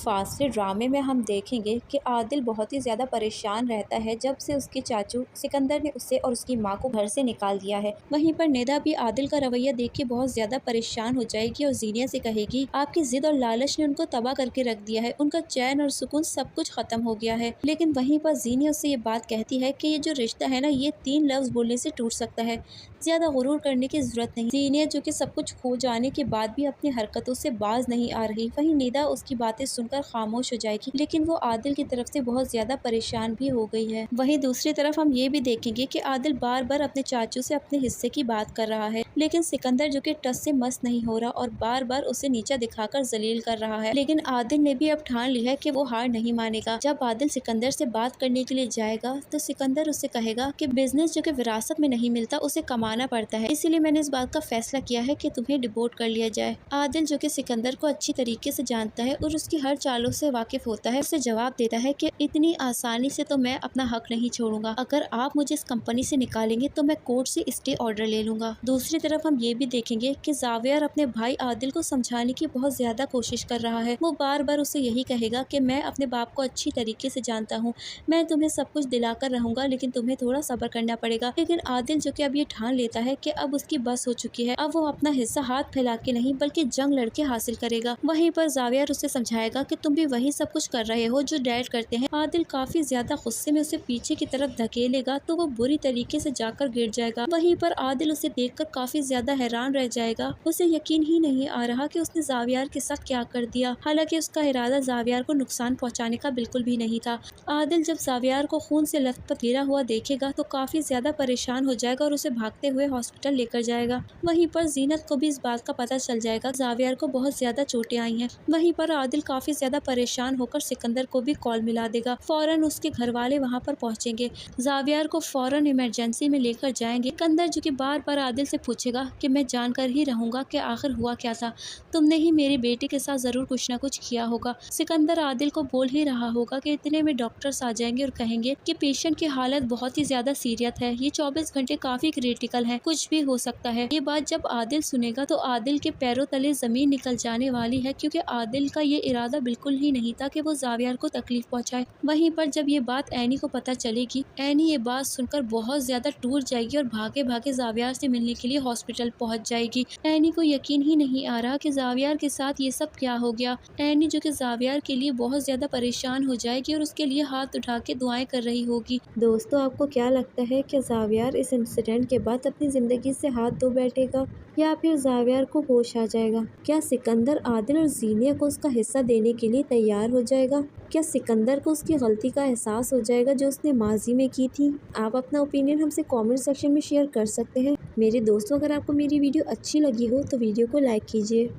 फासले ड्रामे में हम देखेंगे कि आदिल बहुत ही ज़्यादा परेशान रहता है जब से उसके चाचू सिकंदर ने उसे और उसकी माँ को घर से निकाल दिया है। वहीं पर निदा भी आदिल का रवैया देख के बहुत ज़्यादा परेशान हो जाएगी और जीनिया से कहेगी आपकी जिद और लालच ने उनको तबाह करके रख दिया है, उनका चैन और सुकून सब कुछ खत्म हो गया है। लेकिन वहीं पर जीनिया उससे ये बात कहती है कि ये जो रिश्ता है ना, ये 3 लफ्ज बोलने से टूट सकता है, ज्यादा गुरूर करने की जरूरत नहीं। जीनिया जो कि सब कुछ खो जाने के बाद भी अपनी हरकतों से बाज नहीं आ रही, वहीं निदा उसकी बातें सुनकर खामोश हो जाएगी, लेकिन वो आदिल की तरफ से बहुत ज्यादा परेशान भी हो गई है। वहीं दूसरी तरफ हम ये भी देखेंगे कि आदिल बार बार अपने चाचू से अपने हिस्से की बात कर रहा है, लेकिन सिकंदर जो कि टस से मस नहीं हो रहा और बार बार उसे नीचा दिखाकर जलील कर रहा है। लेकिन आदिल ने भी अब ठान ली है कि वो हार नहीं मानेगा। जब आदिल सिकंदर से बात करने के लिए जाएगा तो सिकंदर उससे कहेगा कि बिजनेस जो कि विरासत में नहीं मिलता उसे कमाना पड़ता है, इसीलिए मैंने इस बात का फैसला किया है कि तुम्हें डिपोर्ट कर लिया जाए। आदिल जो कि सिकंदर को अच्छी तरीके से जानता है और उसकी हर चालों से वाकिफ होता है, उसे जवाब देता है कि इतनी आसानी से तो मैं अपना हक नहीं छोड़ूंगा, अगर आप मुझे इस कंपनी से निकालेंगे तो मैं कोर्ट से स्टे ऑर्डर ले लूंगा। दूसरी तरफ हम ये भी देखेंगे कि जावियर अपने भाई आदिल को समझाने की बहुत ज्यादा कोशिश कर रहा है। वो बार बार उसे यही कहेगा कि मैं अपने बाप को अच्छी तरीके से जानता हूँ, मैं तुम्हें सब कुछ दिलाकर रहूंगा, लेकिन तुम्हें थोड़ा सब्र करना पड़ेगा। लेकिन आदिल जो कि अब ये ठान लेता है कि अब उसकी बस हो चुकी है, अब वो अपना हिस्सा हाथ फैला के नहीं बल्कि जंग लड़के हासिल करेगा। वहीं पर जावियर उसे समझाएगा कि तुम भी वही सब कुछ कर रहे हो जो डैड करते हैं। आदिल काफी ज्यादा गुस्से में उसे पीछे की तरफ धकेलेगा तो वो बुरी तरीके से जाकर गिर जाएगा। वहीं पर आदिल उसे देखकर काफी ज्यादा हैरान रह जाएगा, उसे यकीन ही नहीं आ रहा कि उसने जावियर के साथ क्या कर दिया। हालांकि उसका इरादा जावियर को नुकसान पहुंचाने का बिल्कुल भी नहीं था। आदिल जब जावियर को खून से लथपथ गिरा हुआ देखेगा तो काफी ज्यादा परेशान हो जाएगा और उसे भागते हुए हॉस्पिटल लेकर जाएगा। वहीं पर जीनत को भी इस बात का पता चल जाएगा जावियर को बहुत ज्यादा चोटें आई हैं। वहीं पर आदिल काफी ज्यादा परेशान होकर सिकंदर को भी कॉल मिला देगा। फौरन उसके घर वाले वहाँ पर पहुंचेंगे, जावियर को फौरन इमरजेंसी में लेकर जाएंगे। सिकंदर जो कि बार बार आदिल से पूछेगा कि मैं जानकर ही रहूंगा कि आखिर हुआ क्या था, तुमने ही मेरी बेटी के साथ जरूर कुछ ना कुछ किया होगा। सिकंदर आदिल को बोल ही रहा होगा कि इतने में डॉक्टर्स आ जाएंगे और कहेंगे कि पेशेंट की हालत बहुत ही ज्यादा सीरियस है, ये 24 घंटे काफी क्रिटिकल है, कुछ भी हो सकता है। ये बात जब आदिल सुनेगा तो आदिल के पैरों तले जमीन निकल जाने वाली है, क्योंकि आदिल का ये इरादा बिल्कुल ही नहीं था कि वो जावियर को तकलीफ पहुंचाए। वहीं पर जब ये बात एनी को पता चलेगी, एनी ये बात सुनकर बहुत ज्यादा टूट जाएगी और भागे भागे जावियर से मिलने के लिए हॉस्पिटल पहुंच जाएगी। एनी को यकीन ही नहीं आ रहा कि जावियर के साथ ये सब क्या हो गया। एनी जो कि जावियर के लिए बहुत ज्यादा परेशान हो जाएगी और उसके लिए हाथ उठा के दुआएं कर रही होगी। दोस्तों, आपको क्या लगता है कि जावियर इस इंसिडेंट के बाद अपनी जिंदगी से हाथ धो बैठेगा या फिर जावियर को होश आ जाएगा? क्या सिकंदर आदिल और जीनिया को उसका हिस्सा देने के लिए तैयार हो जाएगा? क्या सिकंदर को उसकी गलती का एहसास हो जाएगा जो उसने माजी में की थी? आप अपना ओपिनियन हमसे कमेंट सेक्शन में शेयर कर सकते हैं। मेरे दोस्तों, अगर आपको मेरी वीडियो अच्छी लगी हो तो वीडियो को लाइक कीजिए।